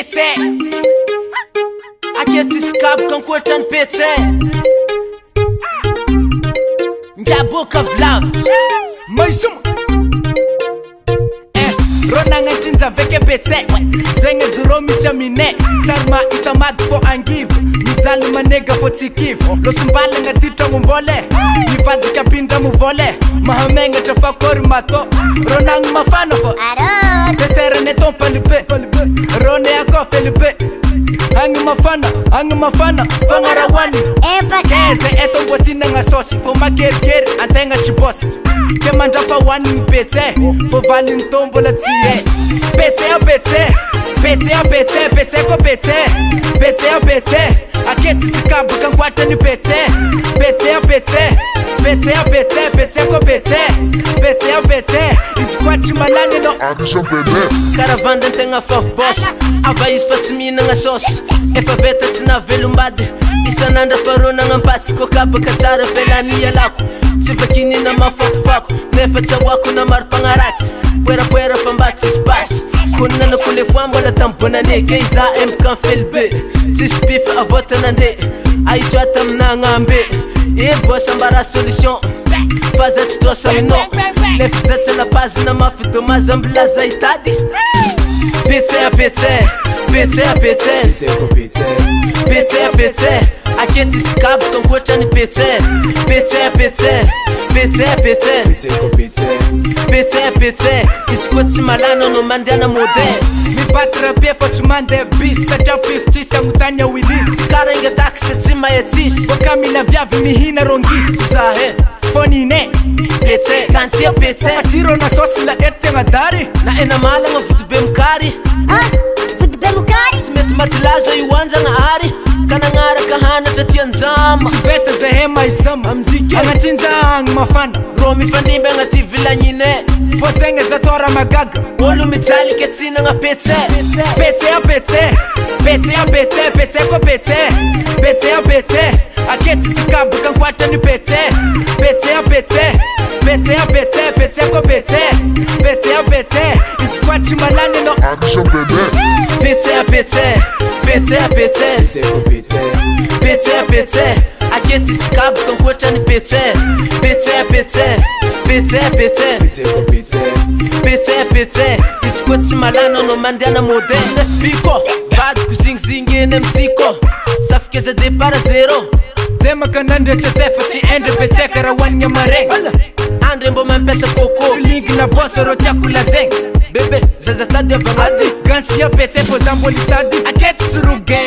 Petsay. Aqui é escape com cortando Petsay. Minha boca vlav. Mais uma. Ronanga cinza veke Petsay. Zenga duro mi chamine. Charma itamad for angive. Mizali manega for tikiv. Lo sumbala nga tita mumbole. Nipadi kapinda muvole. Mahamenga chafakori mato. Ronanga mafano for Desere neton palipe. Rone ako felipe. Hangi mafana, fangara wani. Keze eto botina nga sosi. Fo maker antenga chibosi. Kemanda pa wani mpetse. Fo vali ntombola tsiye. Petsay ko Petsay. Aketi sikabu kankwata ni Petsay ko Petsay. Iskwachi malani no Caravanda ntenga fof boss. Avais fatsimina nga sauce. Efa veta tina velumbade. Isananda faruna nga mpatsi ko kapa katsara felani ya lako. Sivakini na mafakufako. Nefa tsawaku na marpangarati. Pwera pambati spas. Kuna na kule fwamba na tampona ne. Keiza mkan felbe. Tispif avota nande. Aijwata mna ngambe. Boss ambara solution. Faza titosa mino. Nefizete na pazi na mafito mazambila za itadi. Petsay. Aketi escape com cortando Petsay. Escute malano no mandana model. Mi patra pia fote mande bis. Saja 50 shangutanya Willis. Cara inga taxi tsima yetis. Bokamina viavi mihina rongis. Zahe Foni ne Petsay, kantia Petsay. Atiro na sosi la ete ngadari. Na ena mala nga futube Makari. Makari? Simetu matilaza yuwanza nga ari. Kanangara kahana za tianzama. Sibeta za hema isama. Amzike Angatinza hangi mafana. Romi fandimbe nga tivila nyine. Fosenge za tora magaga. Olu mitali ketsina nga Petsay. Petsay ko Petsay. Aketi sikabu kankwata ni Petsay ko Petsay. Iskwachi malani no Petsay. Aketi sikabu kankwata ni Petsay. Iskwachi malano no mandiana moderne. Biko bad kuzingzingine msiko. Safikeza de para zero. Dema kanande chetefa chi ende Petsay kara wanya mareng. Andre mbo mempesa koko. Ligi na boso rotia kula zeng. Bebe zazatadi avangadi. Ganchi ya Petsay po zamboli tadi. Aketi suruge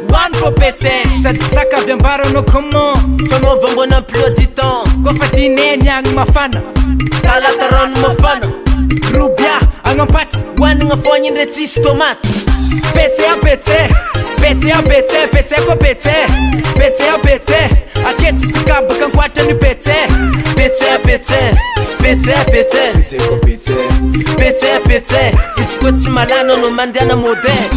One for Petsay. Saka vyambaro no komo. Famo vambo na plus du temps. Kofatine nyang mafana. Kalataron mafana. Rubia angampati. Wani nga fonyi ndeti stomas. Petsay ko Petsay. Aketi sikabu kankwata ni Petsay. Petsay. Iskwachi malano no mandiana model.